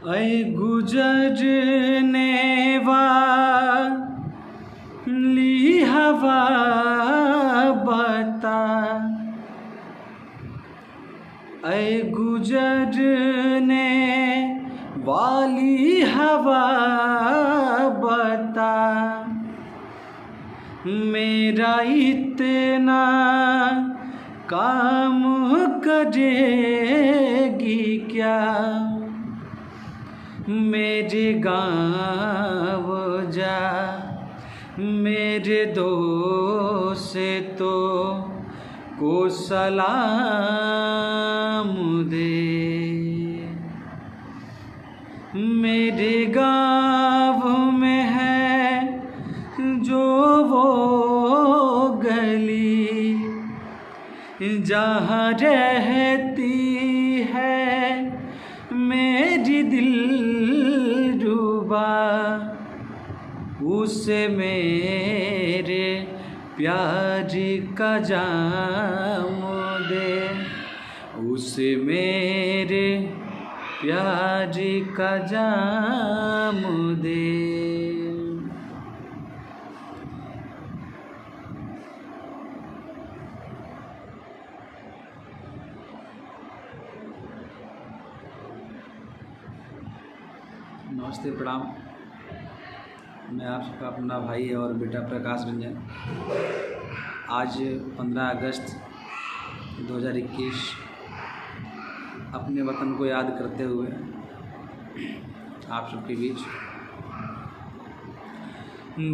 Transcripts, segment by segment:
ऐ गुजरने वाली हवा बता, ऐ गुजरने वाली हवा बता, मेरा इतना काम करेगी क्या, मेरे गाँव जा मेरे दोस्त तो को सलाम दे। मेरे गाँव में है जो वो गली, जहाँ रहती है मेरी दिलरुबा, उसे मेरे प्यार का जाम दे, उसे मेरे प्यार का जाम दे। नमस्ते, प्रणाम। मैं आप सबका अपना भाई और बेटा प्रकाश रंजन। आज 15 अगस्त 2021 अपने वतन को याद करते हुए आप सबके बीच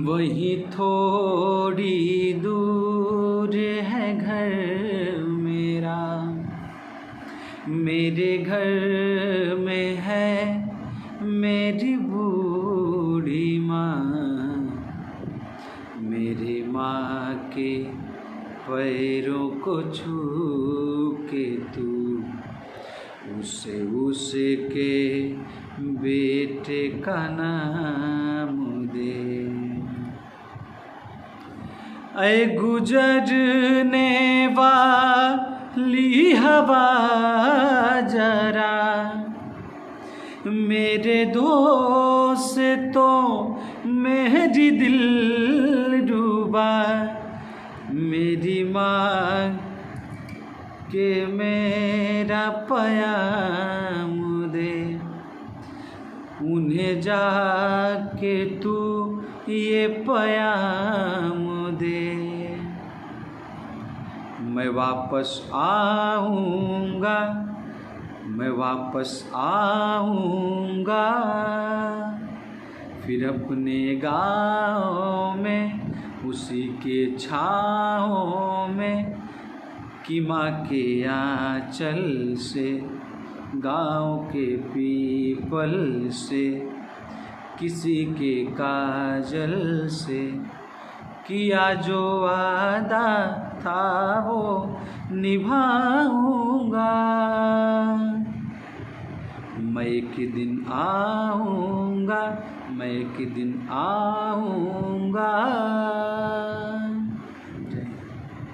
वही थोड़ी दूर है घर मेरा, मेरे घर में है मेरी बूढ़ी माँ, मेरी माँ के पैरों को छू के तू उसके बेटे का नाम दे। ऐ गुजरने वाली हवा जरा, मेरे दोस्तों मेरी दिलरुबा, मेरी माँ के मेरा प्याम दे, उन्हें जाके तू ये प्याम दे। मैं वापस आऊँगा, मैं वापस आऊँगा, फिर अपने गाँव में उसी के छाँव में, कि माँ के आँचल से गाँव के पीपल से, किसी के काजल से किया जो वादा था वो निभाऊंगा। मैं एक दिन आऊँगा, मैं एक दिन आऊँगा।